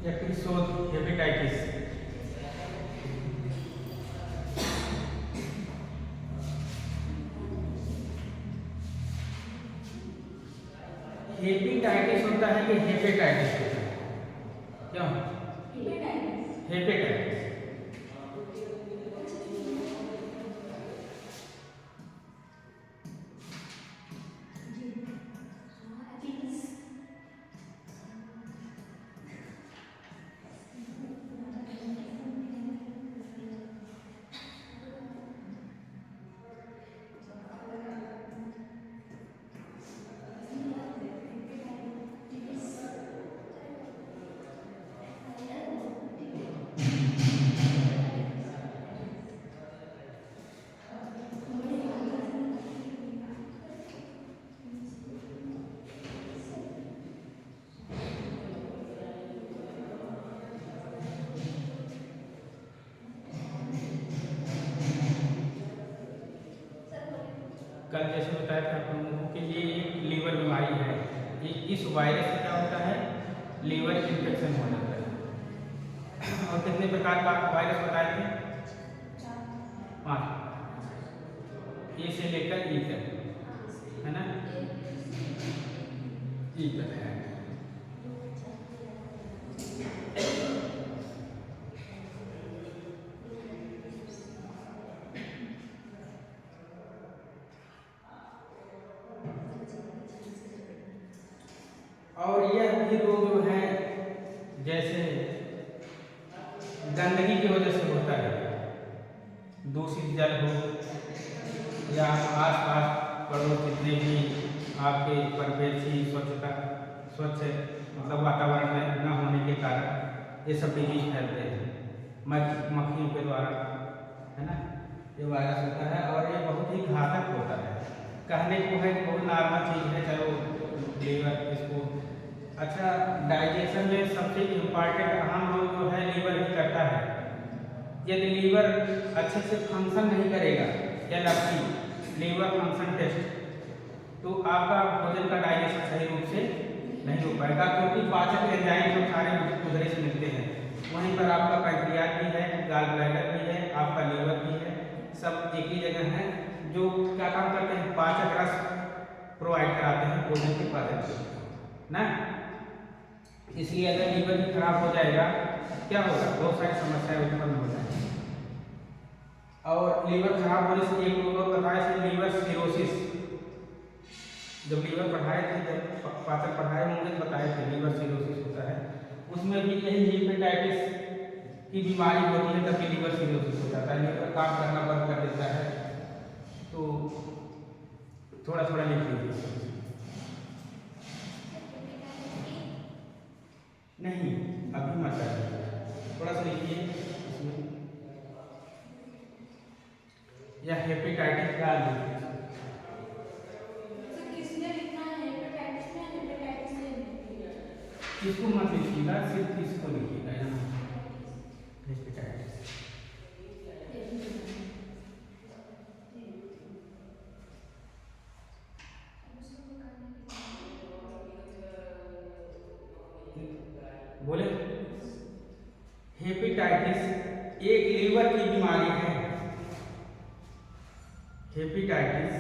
Episode hepatitis. Hepatitis होता है कि हेपेटाइटिस होता है? क्यों हेपेटाइटिस? कल जैसे बताया था आप लोगों को कि ये एक लीवर बीमारी है। इस वायरस से क्या होता है, लीवर इन्फेक्शन हो जाता है। और कितने प्रकार का वायरस बताए थे? 5, ए से लेकर ई तक, है ना? ई तक है। और यह भी रोग जो है जैसे गंदगी की वजह से होता है, दूषित जल हो या आसपास पड़ोस जितने भी आपके परिवेशी स्वच्छ मतलब वातावरण न होने के कारण ये सब डिजीज फैलते हैं मक्खियों के द्वारा, है ना? ये वायरस होता है और ये बहुत ही घातक होता है। कहने को है कि बहुत नॉर्मल चीज़ है, चलो लीवर इसको अच्छा डाइजेशन में सबसे इम्पॉर्टेंट अहम रोल जो है लीवर ही करता है। यदि लीवर अच्छे से फंक्शन नहीं करेगा या लीवर फंक्शन टेस्ट, तो आपका भोजन का डाइजेशन सही रूप से नहीं हो पाएगा, क्योंकि पाचक एंजाइम जो सारे उधर से मिलते हैं। वहीं पर आपका पैंक्रियाज भी है, गॉल ब्लैडर भी है, आपका लीवर भी है, सब एक ही जगह है जो क्या काम करते हैं, पाचक रस प्रोवाइड कराते हैं भोजन के पाचन को ना। इसलिए अगर लीवर भी खराब हो जाएगा क्या होगा, बहुत सारी समस्याएं उत्पन्न हो जाएंगी। और लीवर खराब होने से एक लोग बताया से लीवर सिरोसिस, जब लीवर पढ़ाए थे, जब पाचक पढ़ाए होंगे बताए थे लीवर सिरोसिस होता है। उसमें भी यही हेपेटाइटिस की बीमारी होती है, तभी लीवर सिरोसिस हो जाता है, लीवर काम करना बंद कर देता है। तो थोड़ा थोड़ा लिख लीजिए। नहीं अभी मत करिए, थोड़ा सा लिखिए इसमें, या हेपेटाइटिस का लिखिए। इसको मत लिखिएगा, सिर्फ इसको लिखिएगा यहाँ हेपेटाइटिस। बोले हेपेटाइटिस एक लीवर की बीमारी है। हेपेटाइटिस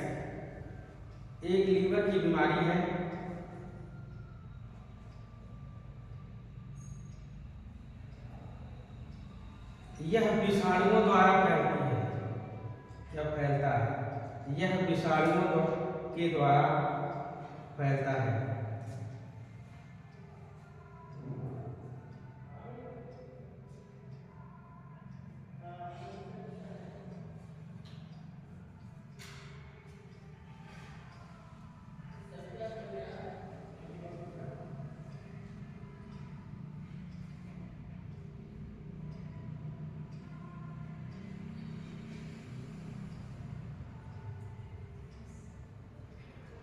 एक लीवर की बीमारी है। यह विषाणुओं द्वारा फैलती है। क्या फैलता है? यह विषाणुओं के द्वारा फैलता है।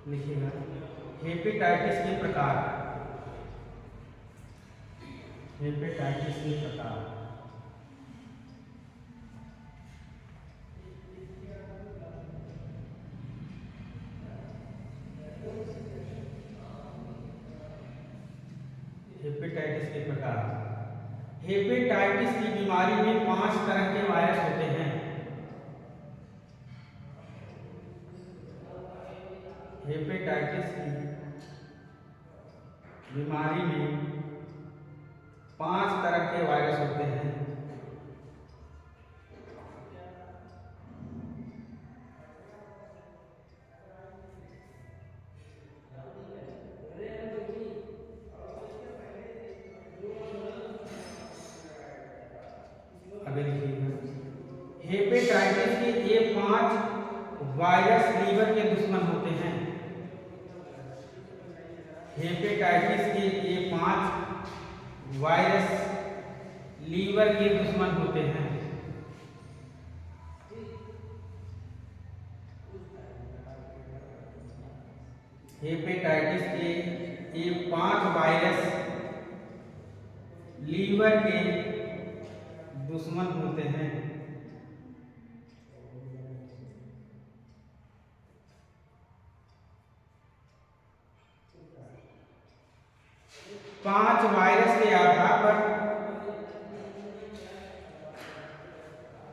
लिखिएगा हेपेटाइटिस के प्रकार। हेपेटाइटिस के प्रकार हेपेटाइटिस के प्रकार हेपेटाइटिस की बीमारी में 5 तरह के वायरस होते हैं। हेपेटाइटिस की बीमारी में 5 तरह के वायरस होते हैं। अभी देखिएगा, हेपेटाइटिस के ये 5 वायरस लीवर के दुश्मन होते हैं। हेपेटाइटिस के ये 5 वायरस लीवर के दुश्मन होते हैं। हेपेटाइटिस के ये 5 वायरस लीवर के दुश्मन होते हैं। पांच वायरस के आधार पर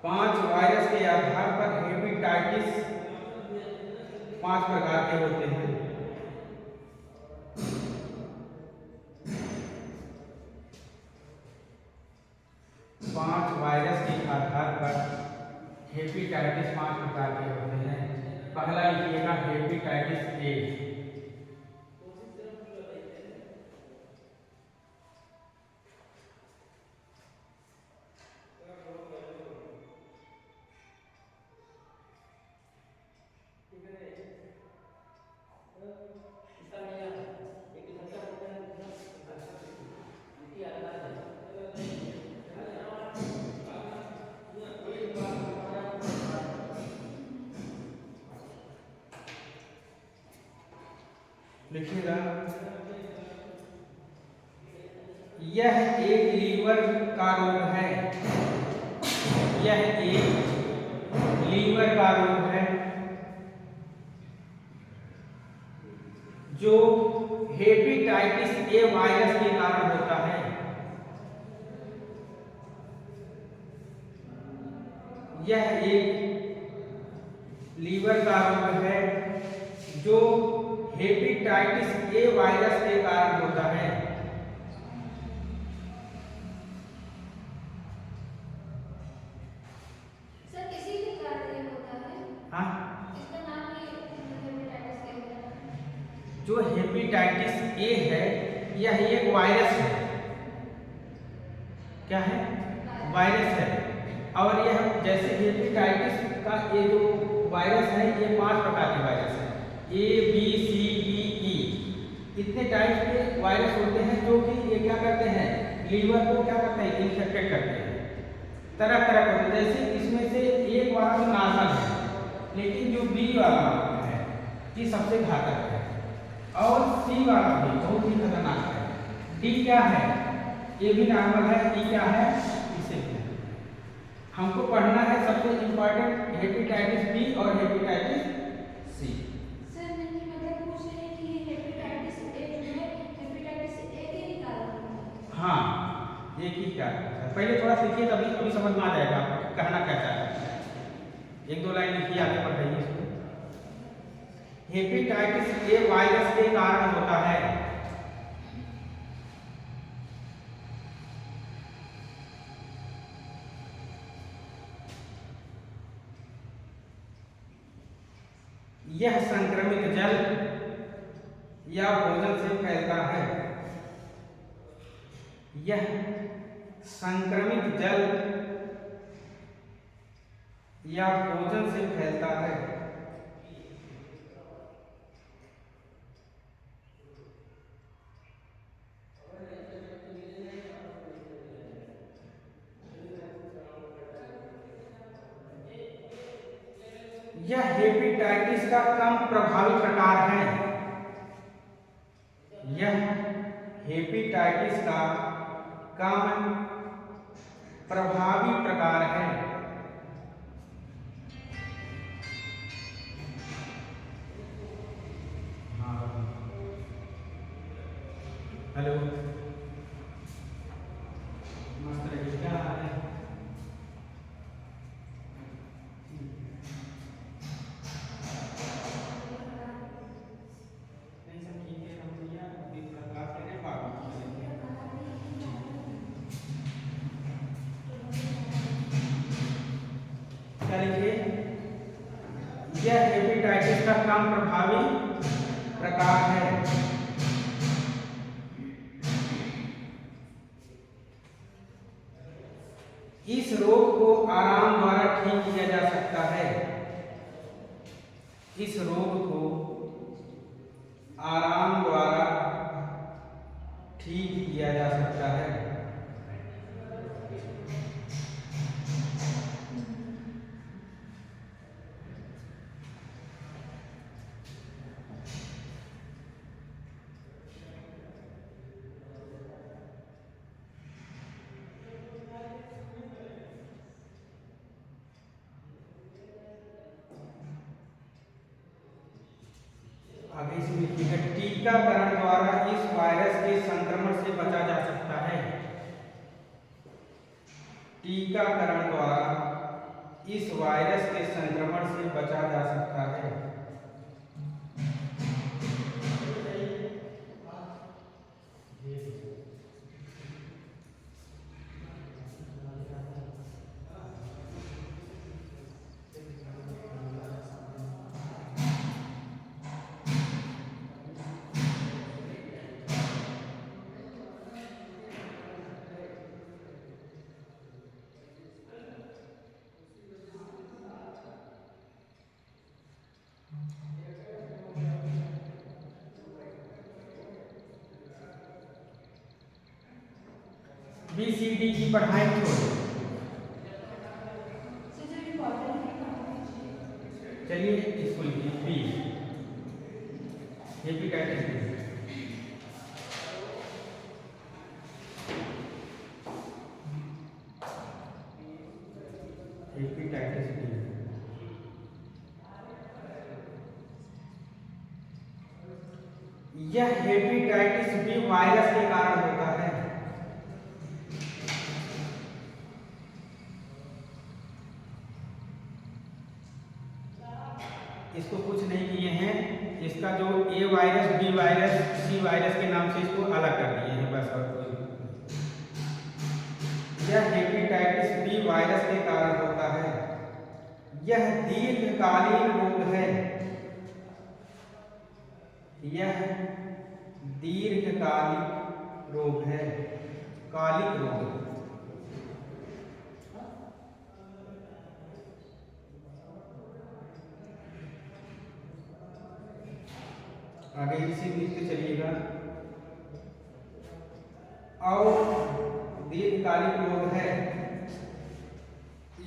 5 वायरस के आधार पर हेपेटाइटिस 5 प्रकार के होते हैं। पांच वायरस के आधार पर हेपेटाइटिस 5 प्रकार के होते हैं। पहला लिखिएगा हेपेटाइटिस ए। लिखिएगा, यह एक लीवर का रोग है। यह एक लीवर का रोग है जो हेपेटाइटिस ए वायरस के कारण होता है। यह एक लीवर का रोग है जो हेपेटाइटिस ए वायरस के कारण होता है। सर किसी के कारण ये होता है? हाँ, इसका नाम ही हेपेटाइटिस ए होता है। जो हेपेटाइटिस ए है यह एक वायरस है। क्या है? वायरस है। और यह जैसे हेपेटाइटिस का ये जो वायरस है ये 5 प्रकार के वायरस है। A B C D E इतने टाइप के वायरस होते हैं जो कि ये क्या करते हैं, लीवर को क्या करते हैं, इन्फेक्टेड करते हैं। तरह तरह के, जैसे इसमें से एक वाला तो नॉर्मल है, लेकिन जो बी वाला है ये सबसे घातक है, और सी वाला भी बहुत ही खतरनाक है। डी क्या है, ये भी नॉर्मल है। ई क्या है, इसे भी हमको पढ़ना है। सबसे इम्पोर्टेंट हेपेटाइटिस बी और हेपेटाइटिस सी। सर नहीं मतलब पूछ रहे हैं कि हेपेटाइटिस ए जो है हेपेटाइटिस ए के ही कारण होता है। हाँ, एक ही क्या है। पहले थोड़ा सीखिए तभी अभी समझ में आ जाएगा आपको कहना क्या चाह रहा है। 1-2 लाइन लिखिए, आगे बढ़ाइए इसको। हेपेटाइटिस ए वायरस के कारण होता है। यह संक्रमित जल या भोजन से फैलता है। यह संक्रमित जल या भोजन से फैलता है। यह हेपेटाइटिस का कम प्रभावी प्रकार है। यह हेपेटाइटिस का कम प्रभावी प्रकार है। हेलो, नमस्ते। हेपेटाइटिस का कम प्रभावी प्रकार है। इस रोग को आराम द्वारा ठीक किया जा सकता है। इस रोग को आराम द्वारा ठीक किया जा सकता है। आगे इसमें लिखिएगा, टीकाकरण द्वारा इस वायरस के संक्रमण से बचा जा सकता है। टीकाकरण द्वारा इस वायरस के संक्रमण से बचा जा सकता है। BCD की पढ़ाई छोड़ो, चलिए इसको लिखिए B, hepatitis B. Hepatitis B यह हेपेटाइटिस बी वायरस के कारण होता है। इसको कुछ नहीं किए हैं, इसका जो A virus, B virus, C virus के नाम से इसको अलग कर दिए हैं बस। और कोई यह हेपेटाइटिस बी वायरस के कारण होता है। यह दीर्घकालीन रोग है। यह दीर्घकालिक रोग है, कालिक रोग है। आगे इसी लिखते चलिएगा। और दीर्घकालिक रोग है।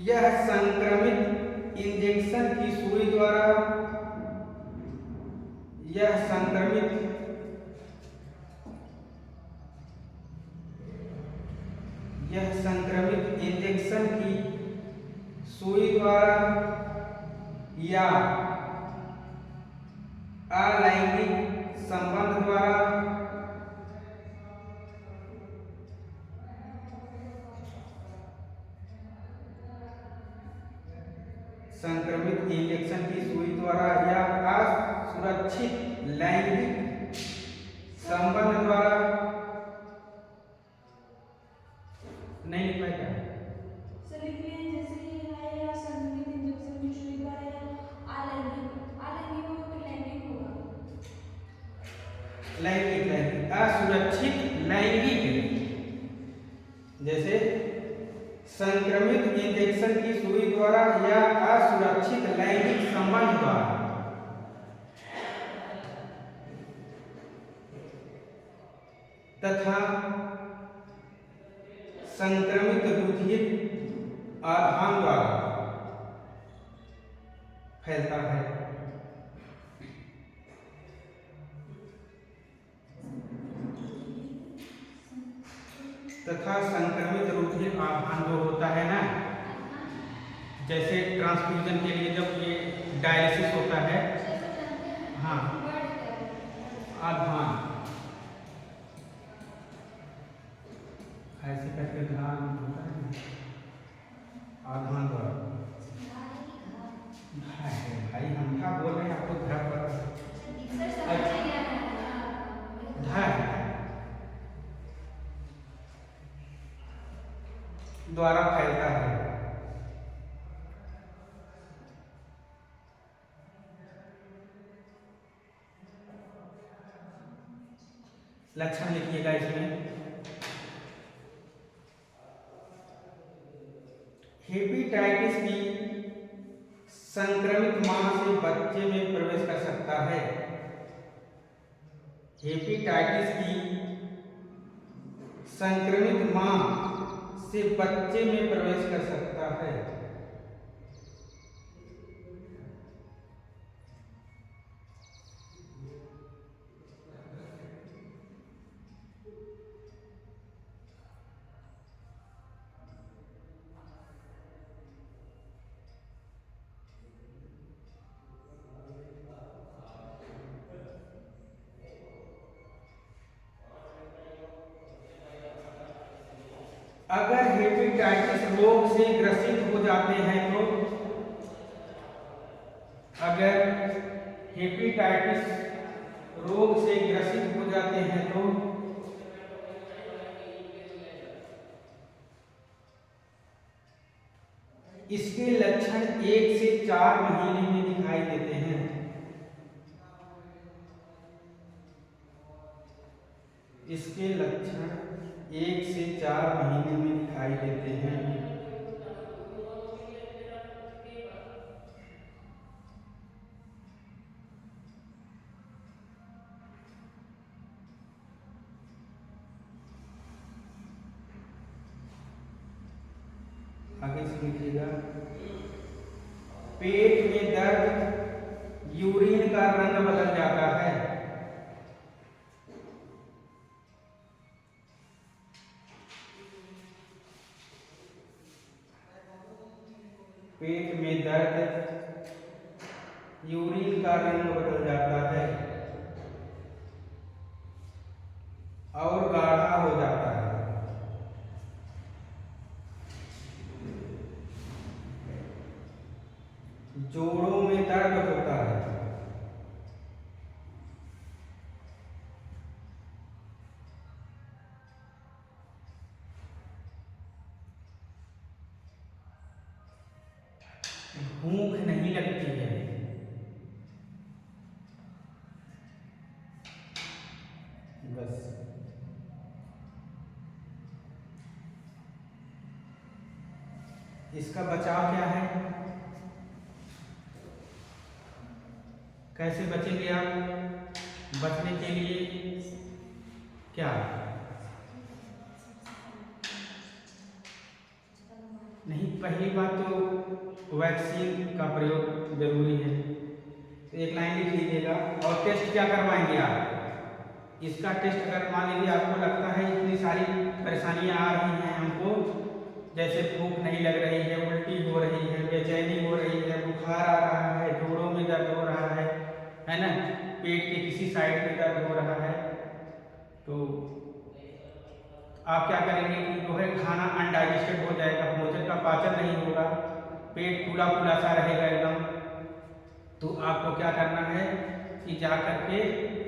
यह संक्रमित इंजेक्शन की सुई द्वारा, यह संक्रमित इंजेक्शन की सुई द्वारा या अलैंगिक संबंध द्वारा संक्रमित इंजेक्शन की सुई द्वारा या असुरक्षित लैंगिक संबंध द्वारा नहीं लिख पाएगा। सर लिखिए जैसे ये है या संक्रमित इंजेक्शन की सुई द्वारा या अलैंगिक होगा कि लैंगिक होगा? लैंगिक असुरक्षित लैंगिक, जैसे संक्रमित इंजेक्शन की सुई द्वारा या असुरक्षित लैंगिक संबंध द्वारा। तथा संक्रमित रुधिर आधान द्वारा फैलता है। तथा संक्रमित रुधिर आधान जो होता है ना, जैसे ट्रांसफ्यूजन के लिए जब ये डायलिसिस होता है, हाँ, आधान ऐसे करके ध्यान होता है, आधान द्वारा। भाई हम क्या बोल रहे हैं आपको घर पर द्वारा फैलता है। लक्षण लिखिएगा इसमें। हेपेटाइटिस बी संक्रमित मां से बच्चे में प्रवेश कर सकता है। हेपेटाइटिस बी संक्रमित मां से बच्चे में प्रवेश कर सकता है। अगर हेपेटाइटिस रोग से ग्रसित हो जाते हैं तो, अगर हेपेटाइटिस रोग से ग्रसित हो जाते हैं तो इसके लक्षण 1 से 4 महीने में दिखाई देते हैं। इसके लक्षण 1 से 4 महीने में दिखाई देते हैं। आगे से लिखिएगा। पेट में दर्द, यूरिन का रंग बदल जाता है। पेट में दर्द, यूरिन का रंग बदल जाता है और गाढ़ा हो जाता है। जोड़ों में दर्द होता है। भूख नहीं लगती है। बस इसका बचाव क्या है? कैसे बचेंगे आप? बचने के लिए क्या? नहीं, पहली बात तो वैक्सीन का प्रयोग जरूरी है। तो एक लाइन लिख लीजिएगा। और टेस्ट क्या करवाएंगे आप? इसका टेस्ट अगर मान लीजिए आपको लगता है इतनी सारी परेशानियां आ रही हैं हमको, जैसे भूख नहीं लग रही है, उल्टी हो रही है, बेचैनी हो रही है, बुखार आ रहा है, जोड़ों में दर्द हो रहा है ना, पेट के किसी साइड में दर्द हो रहा है, तो आप क्या करेंगे कि जो है खाना अनडाइजेस्टेड हो जाएगा, भोजन का पाचन नहीं होगा, पेट फूला फूला सा रहेगा एकदम। तो आपको क्या करना है कि जा करके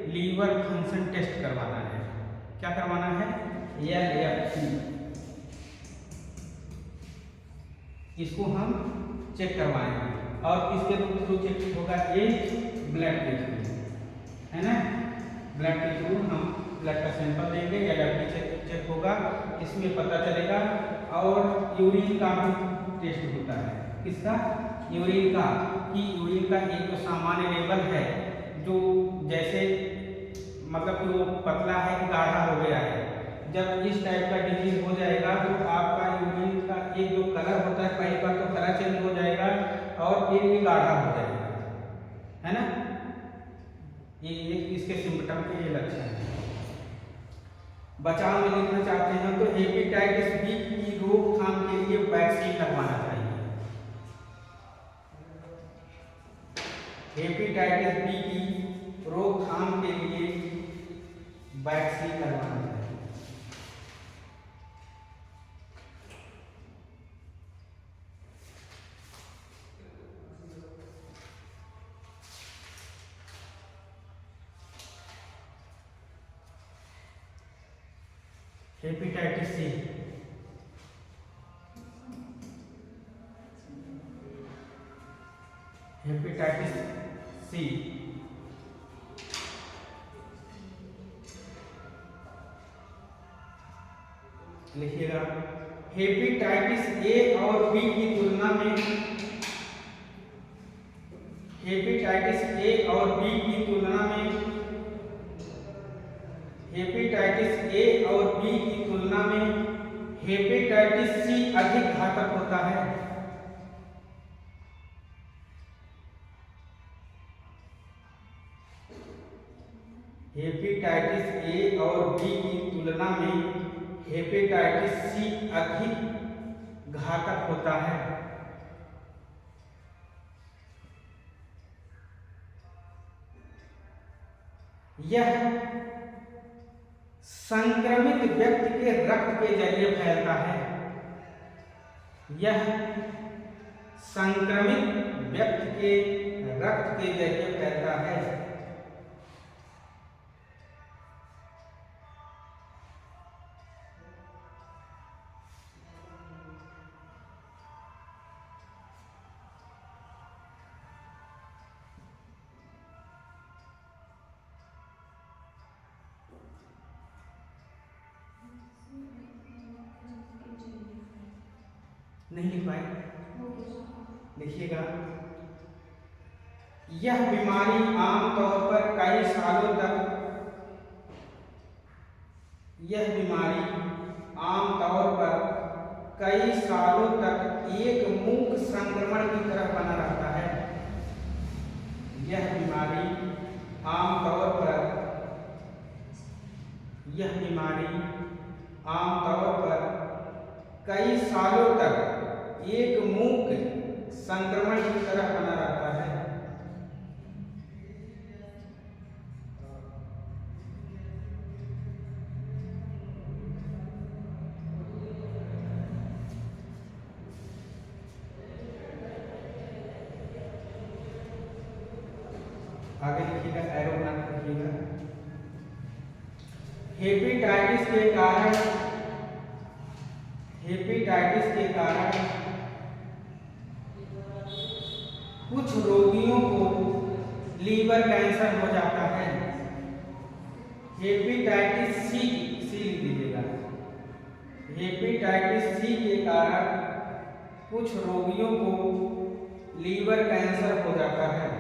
लीवर फंक्शन टेस्ट करवाना है। क्या करवाना है? LFT। इसको हम चेक करवाएंगे। और किसके थ्रू चेक होगा? ये ब्लड के थ्रू, है ना। ब्लड के थ्रू हम ब्लड का सैंपल देंगे, LFT चेक होगा, इसमें पता चलेगा। और यूरिन का भी टेस्ट होता है। किसका? यूरिन का। कि यूरिन का एक तो सामान्य लेवल है, जो जैसे मतलब कि वो पतला है कि गाढ़ा हो गया है। जब इस टाइप का डिजीज हो जाएगा तो आपका यूरिन का एक जो कलर होता है, पहली बार तो कलर चेंज हो जाएगा और फिर ये गाढ़ा हो जाएगा, है ना। ये इसके सिम्पटम के ये लक्षण है। बचाव में लिखना चाहते हैं तो हेपेटाइटिस बी की रोकथाम के लिए वैक्सीन लगवाना चाहिए। हेपेटाइटिस बी की रोकथाम के लिए वैक्सीन लगवाना चाहिए। हेपेटाइटिस सी, हेपेटाइटिस सी लिखिएगा, हेपेटाइटिस ए और बी की तुलना में, हेपेटाइटिस ए और बी की तुलना में, हेपेटाइटिस ए और बी की तुलना में हेपेटाइटिस सी अधिक घातक होता है। हेपेटाइटिस ए और बी की तुलना में हेपेटाइटिस सी अधिक घातक होता है। यह संक्रमित व्यक्ति के रक्त के जरिए फैलता है। यह संक्रमित व्यक्ति के रक्त के जरिए फैलता है। नहीं लिख पाए, लिखिएगा, यह बीमारी आमतौर पर कई सालों तक, यह बीमारी आमतौर पर कई सालों तक एक मूक संक्रमण की तरह बना रहता है। यह बीमारी आमतौर पर, यह बीमारी आमतौर पर कई सालों तक एक मूक संक्रमण की तरह बना रहता है। आगे लिखिएगा, एरो बना के लिखिएगा, हेपेटाइटिस के कारण, हेपेटाइटिस के कारण कुछ रोगियों को लीवर कैंसर हो जाता है। हेपेटाइटिस सी, सी लिख दीजिएगा, हेपेटाइटिस सी के कारण कुछ रोगियों को लीवर कैंसर हो जाता है।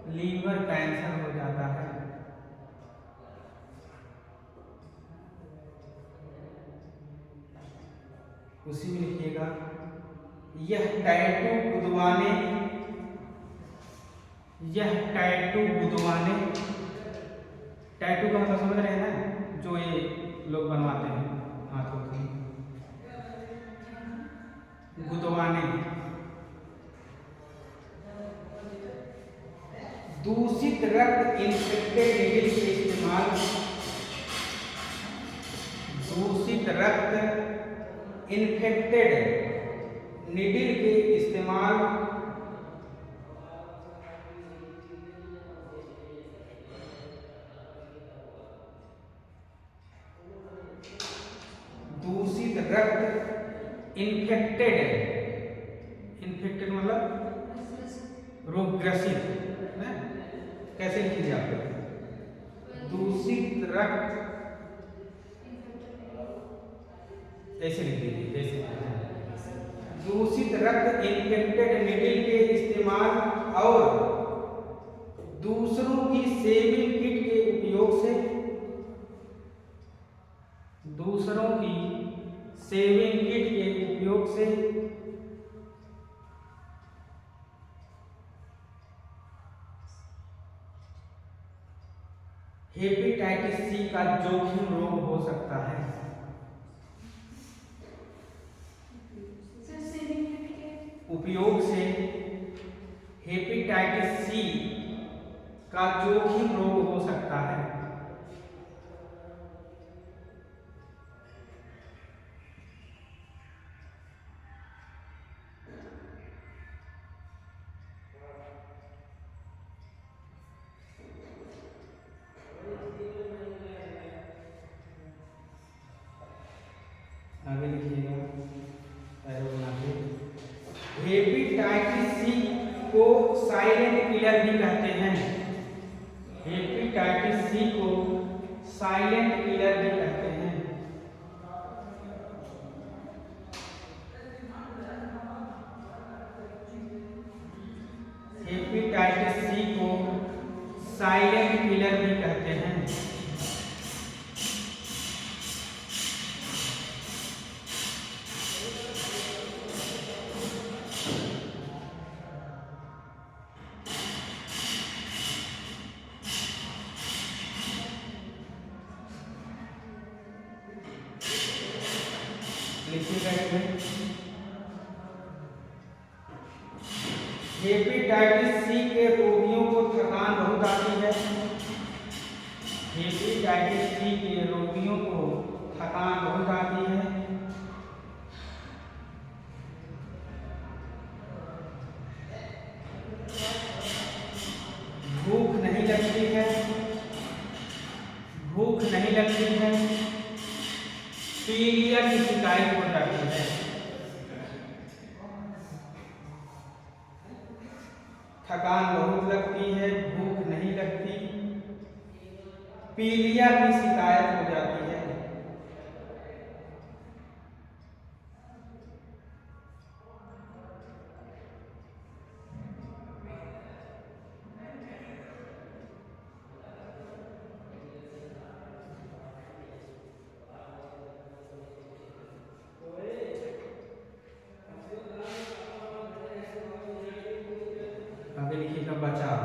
लीवर कैंसर हो जाता है। उसी में लिखिएगा, यह टैटू गुदवाने, यह टैटू गुदवाने, टैटू का मतलब समझ रहे हैं ना, जो ये लोग बनवाते हैं हाथों से, गुदवाने, दूषित रक्त इन्फेक्टेड निडिल के इस्तेमाल, दूषित रक्त इन्फेक्टेड निडिल के इस्तेमाल, दूषित रक्त इन्फेक्टेड, इन्फेक्टेड मतलब रोगग्रसित है। कैसे लिखिए आप, दूषित रक्त, ऐसे लिख दीजिए, जैसे दूषित रक्त इन्फेक्टेड निडिल के इस्तेमाल और दूसरों की सेविंग किट के उपयोग से, दूसरों की सेविंग किट के उपयोग से हेपेटाइटिस सी का जोखिम रोग हो सकता है। उपयोग से हेपेटाइटिस सी का जोखिम रोग हो सकता है। आगे लिखिएगा, एरो बना के, हेपेटाइटिस सी को साइलेंट किलर भी कहते हैं। हेपेटाइटिस सी को साइलेंट किलर भी कहते हैं। हेपेटाइटिस सी को साइलेंट किलर भी कहते हैं। लिखिएगा इसमें, हेपेटाइटिस सी के रोगियों को थकान बहुत आती है। हेपेटाइटिस सी के रोगियों को थकान बहुत आती है। भूख नहीं लगती है, भूख नहीं लगती है, पीलिया की शिकायत हो जाती है। थकान बहुत लगती है, भूख नहीं लगती, पीलिया की शिकायत हो जाती है। आगे लिखिएगा बचाव।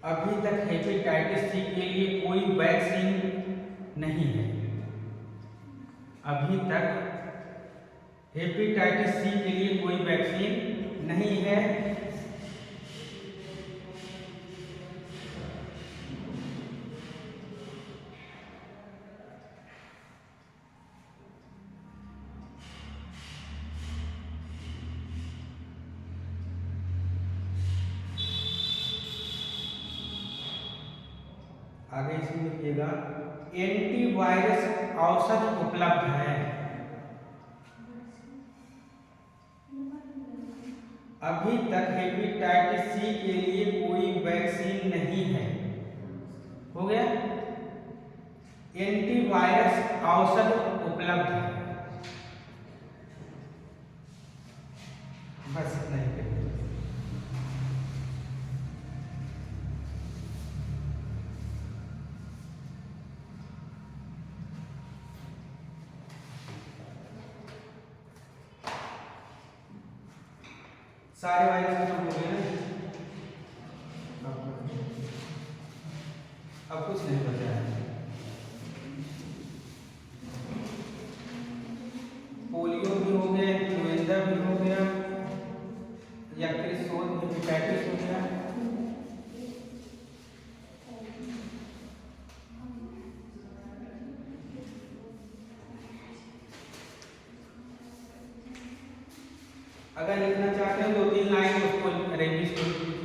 अभी तक हेपेटाइटिस सी के लिए कोई वैक्सीन नहीं है। अभी तक हेपेटाइटिस सी के लिए कोई वैक्सीन नहीं है। आगे इसमें लिखिएगा, एंटीवायरस औषधि उपलब्ध है। अभी तक हेपेटाइटिस सी के लिए कोई वैक्सीन नहीं है। हो गया, एंटीवायरस औषधि उपलब्ध है। बस इतना ही करिए। सारे वायरस खत्म हो गए ना, अब कुछ नहीं बचा है। पोलियो भी हो गया, इन्फ्लुएंजा भी हो गया, यकृत हेपेटाइटिस हो गया। अगर लिखना चाहते हो 2-3 लाइन उसको रेबिस को लिखिए।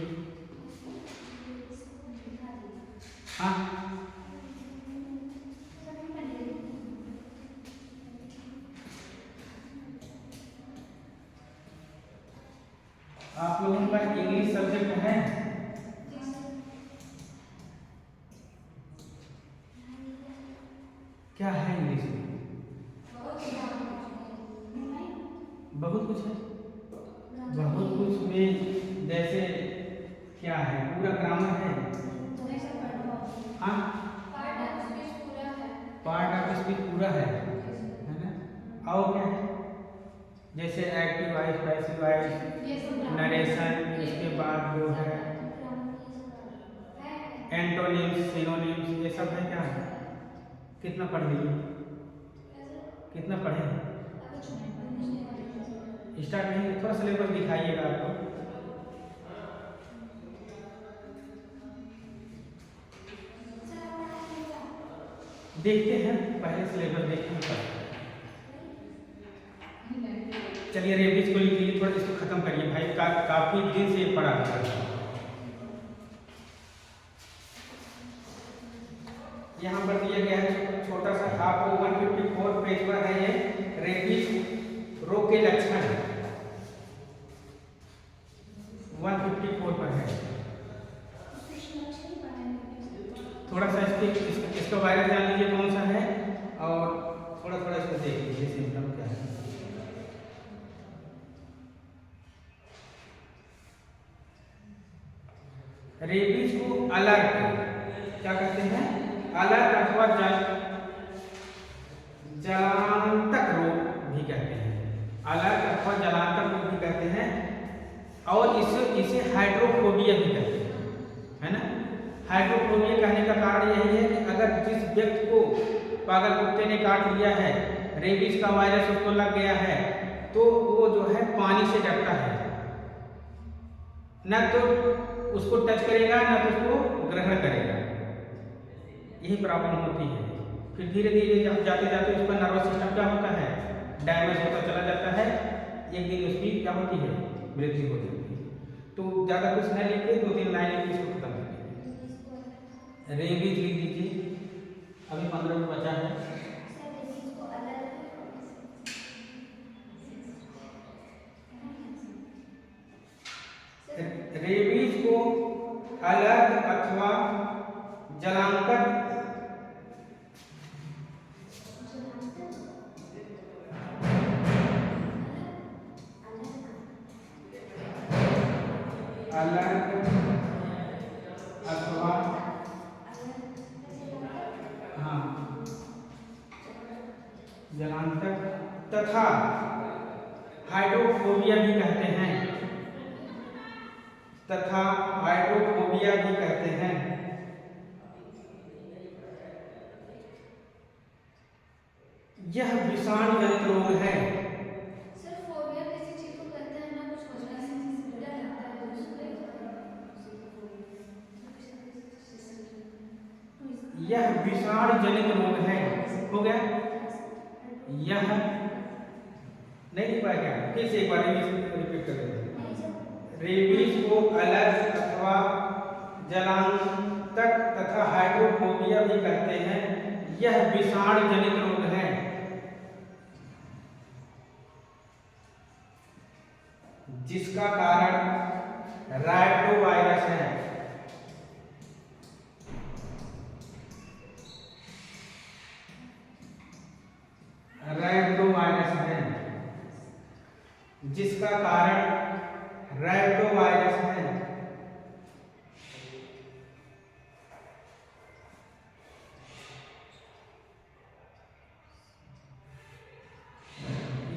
हाँ, आप लोगों का इंग्लिश सब्जेक्ट है? क्या है इंग्लिश में? बहुत कुछ है। बहुत कुछ में जैसे क्या है, पूरा ग्रामर है। हाँ, पार्ट ऑफ स्पीच पूरा है ना। और क्या है, जैसे active voice, passive voice, narration, इसके बाद जो है एंटोनिम्स, सिनोनिम्स, ये सब है। क्या है, कितना पढ़ लिए, कितना पढ़े? स्टार्ट नहीं, थोड़ा सिलेबस दिखाइएगा आपको। देखते हैं, पहले सिलेबस देखते हैं। चलिए रेबिस को लिखिए, थोड़ा इसको खत्म करिए भाई, काफी दिन से पढ़ा था। यहाँ पर दिया गया है छोटा सा, आपको 154 पेज पर है ये रेबिस रोग के लक्षण। रेबीज को अलर्ट क्या कहते हैं? अलर्ट अथवा जलांतक रोग भी कहते हैं। अलर्ट अथवा जलांतक रोग भी कहते हैं और इसे हाइड्रोफोबिया भी कहते हैं, है ना। हाइड्रोफोबिया कहने का कारण यही है कि अगर जिस व्यक्ति को पागल कुत्ते ने काट लिया है, रेबीज का वायरस उसको लग गया है, तो वो जो है पानी से डरता है, न तो उसको टच करेगा न तो उसको ग्रहण करेगा। यही प्रॉब्लम होती है। फिर धीरे धीरे जाते जाते उसका नर्वस सिस्टम क्या होता है? डैमेज होता चला जाता है। एक दिन उसकी क्या होती है? मृत्यु हो जाती है। तो ज़्यादा कुछ नहीं लिखिए, 2-3 लाइन लिख के इसको खत्म कर दीजिए। रेबीज लिख दीजिए, अभी 15 मिनट बचा है। रेबीज को अलर्ट अथवा जलांतक अथवा जलांतक तथा हाइड्रोफोबिया भी कहते हैं, तथा हाइड्रोफोबिया भी कहते हैं। यह विषाणु जनित रोग है। सर फोबिया किसी चीज को कहते हैं ना, कुछ होने से डर लगता है यह विषाणु जनित रोग है। हो गया? यह नहीं लिख पाया क्या? फिर से एक बार रिपीट कर देते हैं। रेबीज को अलर्ट अथवा जलांतक तथा हाइड्रोफोबिया भी कहते हैं। यह विषाणु जनित रोग है जिसका कारण राइटोवायरस है। राइटोवायरस है जिसका कारण राइटोवायरस है।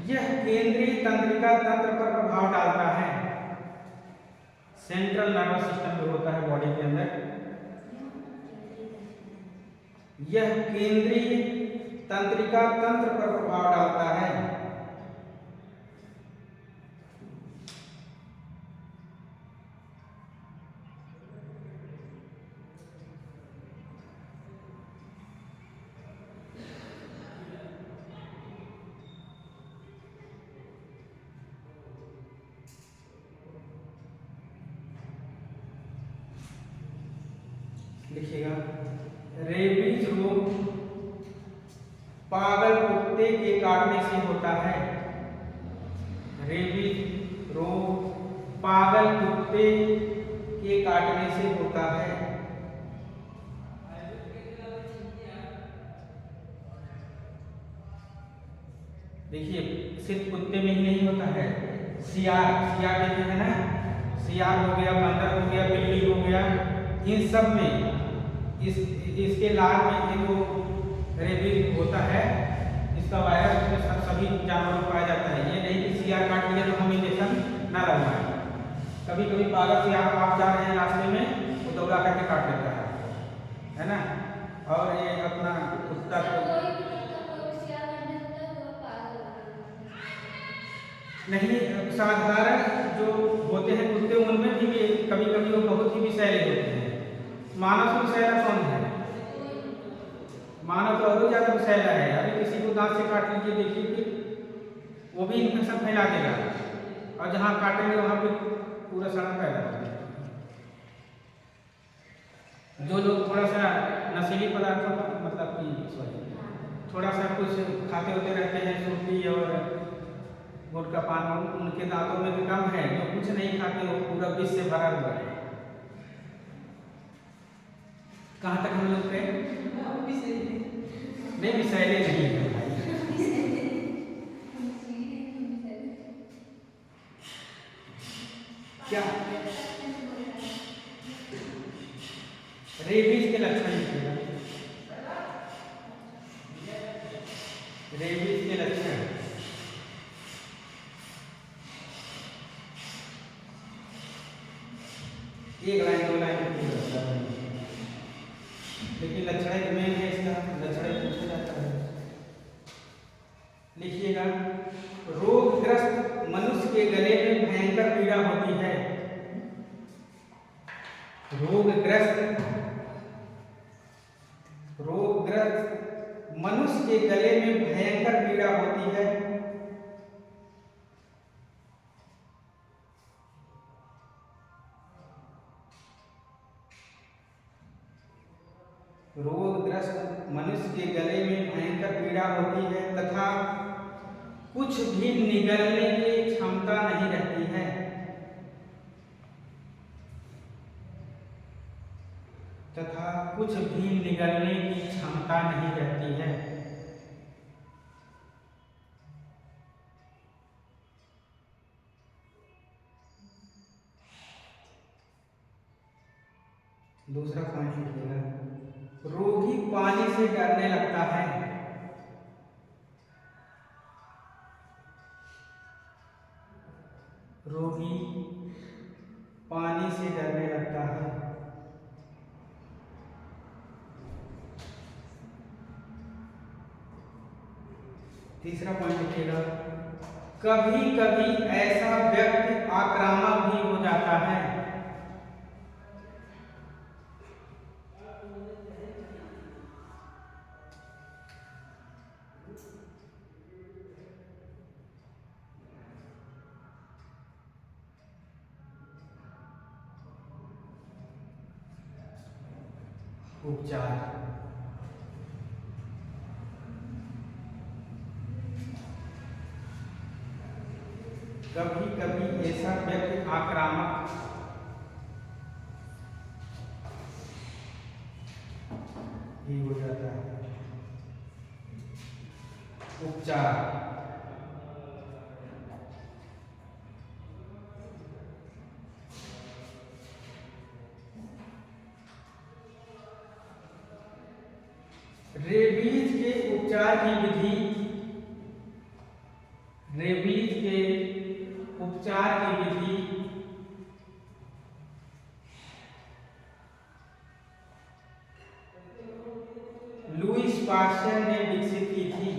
यह केंद्रीय तंत्रिका तंत्र पर प्रभाव डालता है। सेंट्रल नर्वस सिस्टम जो होता है बॉडी के अंदर, यह केंद्रीय तंत्रिका तंत्र पर प्रभाव डालता है। लिखिएगा, रेबीज रोग पागल कुत्ते के काटने से होता है। रेबीज रोग पागल कुत्ते के काटने से होता है। देखिए, सिर्फ कुत्ते में ही नहीं होता है। सियार देखते हैं ना, सियार हो गया, बंदर हो गया, बिल्ली हो गया, इन सब में इसके लार में ये जो रेबीज होता है, इसका वायरस उसमें सभी जानवरों को पाया जाता है। ये नहीं कि सियार काट लिया तो हम इंजेक्शन ना लगवाएं। कभी कभी पागल से आप जा रहे हैं रास्ते में, वो दौड़ा करके काट लेता है ना। और ये अपना कुत्ता नहीं, साधारण जो होते हैं कुत्ते, उनमें भी कभी कभी वो बहुत ही विषैले होते हैं। मानव से विषैला कौन है? मानव तो और ज्यादा विषैला है। अभी किसी को दांत से काट लीजिए, देखिए कि वो भी इन्फेक्शन फैला देगा, और जहाँ काटेंगे वहाँ पे पूरा सड़न पैदा होगा। जो लोग थोड़ा सा नशीली पदार्थों का मतलब कि थोड़ा सा कुछ खाते होते रहते हैं, सूटी और गुटखा पान, उनके दांतों में भी कम है। जो कुछ नहीं खाते वो पूरा विष से भरा हुआ है। कहाँ तक हम लोग गए? नहीं, विषैले नहीं है भाई। क्या रेबीज के लक्षण लिखिएगा। रेबीज के लक्षण, एक लाइन 2 लाइन लेकिन लक्षण मेन है इसका, लक्षण पूछा जाता है। लिखिएगा, रोगग्रस्त मनुष्य के गले में भयंकर पीड़ा होती है। रोगग्रस्त मनुष्य के गले में भयंकर पीड़ा होती है। रोगग्रस्त मनुष्य के गले में भयंकर पीड़ा होती है तथा कुछ भी निगलने की क्षमता नहीं रहती है। तथा कुछ भी निगलने की क्षमता नहीं रहती है। दूसरा पॉइंट लिखिएगा, रोगी पानी से डरने लगता है। रोगी पानी से डरने लगता है। तीसरा पॉइंट लिखिएगा, कभी कभी ऐसा व्यक्ति आक्रामक भी हो जाता है। उपचार, कभी कभी ऐसा व्यक्ति आक्रामक भी हो जाता है। उपचार, रेबीज के उपचार की विधि, रेबीज के उपचार की विधि लुईस पाश्चर ने विकसित की थी।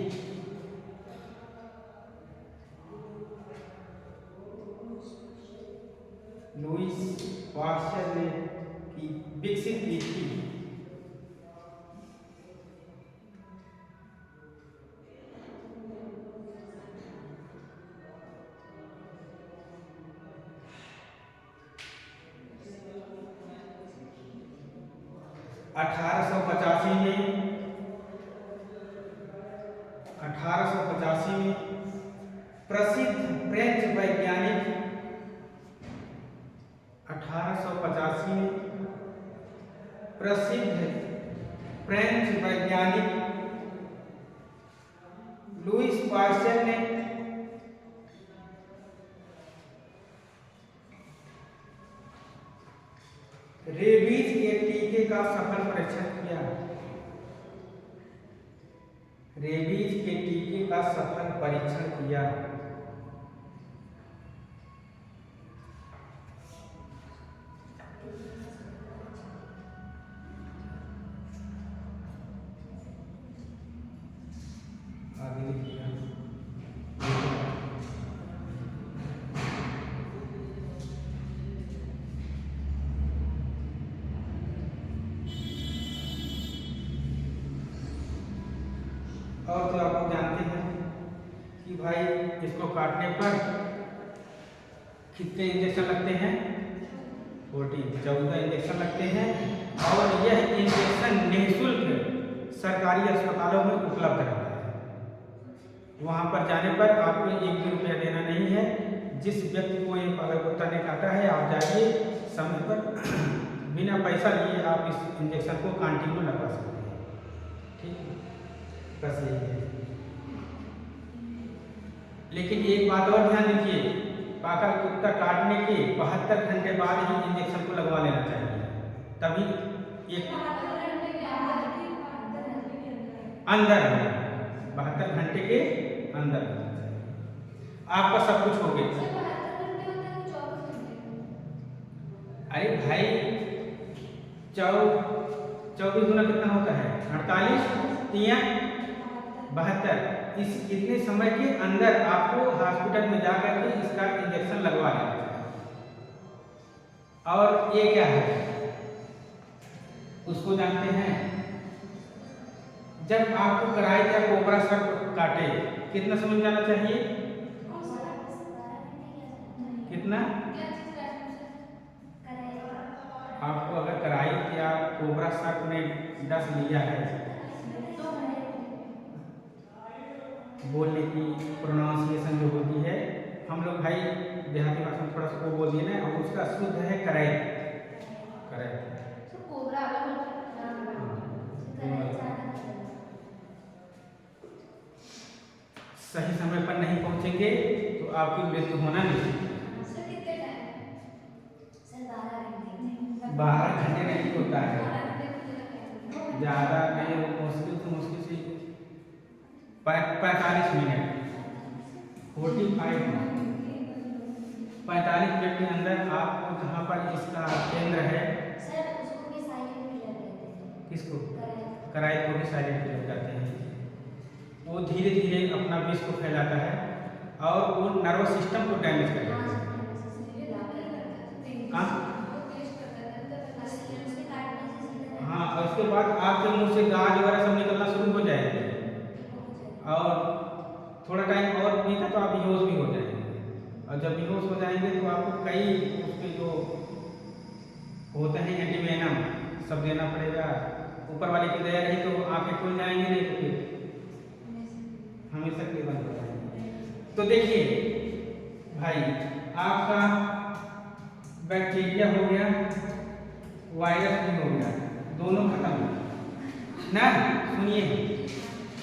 लुईस पाश्चर ने विकसित की थी। में 1885 में प्रसिद्ध फ्रेंच वैज्ञानिक 1885 में प्रसिद्ध फ्रेंच वैज्ञानिक लुईस पाश्चर ने रेबीज के टीके का सफल परीक्षण किया। रेबीज के टीके का सफल परीक्षण किया। आगे लिखिए, और तो आप लोग जानते हैं कि भाई इसको काटने पर कितने इंजेक्शन लगते हैं, 14 इंजेक्शन लगते हैं और यह इंजेक्शन निःशुल्क सरकारी अस्पतालों में उपलब्ध रहता है। वहाँ पर जाने पर आपको 1 भी रुपया देना नहीं है। जिस व्यक्ति को ये अगर कुत्ता ने काटा है, आप जाइए समय पर बिना पैसा लिए आप इस इंजेक्शन को कंटिन्यू लगा सकते हैं। ठीक है, बस यही है। लेकिन एक बात और ध्यान दीजिए, पाका कुत्ता काटने के 72 घंटे बाद ही इंजेक्शन को लगवा लेना चाहिए, तभी एक 72 घंटे के अंदर 72 घंटे के अंदर आपका सब कुछ हो गया। सर 72 घंटे होता है 24 घंटे? अरे भाई 24 गुना कितना होता है 48 तिया 72। इस इतने समय के अंदर आपको हॉस्पिटल में जाकर के इसका इंजेक्शन लगवा लेना है। और ये क्या है उसको जानते हैं, जब आपको कराई क्या कोबरा सर्प काटे कितना समय जाना चाहिए? कितना? आपको अगर कराई क्या कोबरा सर्प ने डस लिया है, बोलने की प्रोनाउंसिएशन जो होती है, हम लोग भाई देहाती भाषा में थोड़ा सा वो बोल दिए ना, और उसका शुद्ध है कराई। कराई सही समय पर नहीं पहुंचेंगे तो आपकी मृत्यु होना नहीं। 12 घंटे नहीं होता है, ज़्यादा नहीं, मुश्किल से मुश्किल से 45 मिनट 45 मिनट के अंदर आपको जहाँ पर इसका केंद्र है, किसको? कराई को भी साइलेंट किलर कहते हैं। वो धीरे धीरे अपना विष को फैलाता है और वो नर्वस सिस्टम को डैमेज कर देता है। हाँ, और उसके बाद आपके मुंह से गाज वगैरह सब निकलना शुरू हो जाएंगे और थोड़ा टाइम और बीता तो आप बेहोश भी हो जाएंगे। और जब बेहोश हो जाएंगे तो आपको कई उसके जो होते हैं एंटीवेनम सब देना पड़ेगा। ऊपर वाले की दया रही तो आंखें खुल जाएंगी, नहीं तो फिर हमेशा के लिए बंद हो जाएंगे। तो देखिए भाई, आपका बैक्टीरिया हो गया, वायरस भी हो गया, दोनों खत्म हो ना। सुनिए,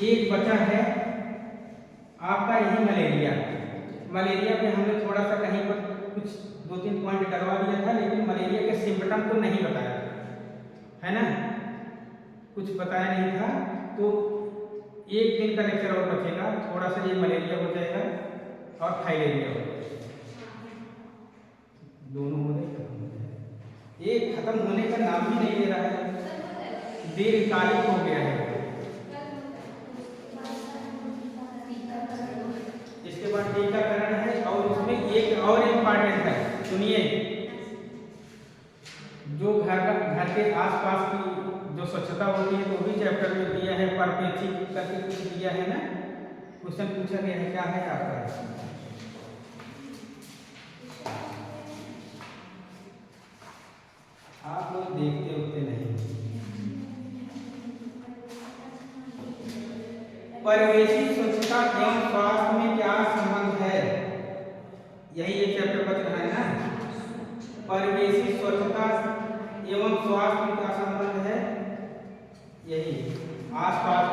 एक बचा है आपका यही मलेरिया। मलेरिया पे हमने थोड़ा सा कहीं पर कुछ 2-3 पॉइंट डलवा दिया था, लेकिन मलेरिया के सिम्पटम को नहीं बताया है ना, कुछ बताया नहीं था। तो एक दिन का लेक्चर और बचेगा, थोड़ा सा ये मलेरिया हो जाएगा और फाइलेरिया हो जाएगा, दोनों हो गए। एक खत्म होने का नाम ही नहीं ले रहा है, दीर्घकालिक हो गया है। इसके बाद टीकाकरण है और उसमें एक और इम्पॉर्टेंट है, सुनिए, जो घर के आसपास की जो स्वच्छता होती है तो भी चैप्टर में दिया है, परपेक्षिक करके कुछ दिया है ना, क्वेश्चन पूछा गया है, क्या है आपका? आप लोग देखते होते नहीं। परिवेशी स्वच्छता एवं स्वास्थ्य में क्या संबंध है, यही एक चैप्टर बच रहा है ना। परिवेशी स्वच्छता एवं स्वास्थ्य में क्या संबंध है, यही आसपास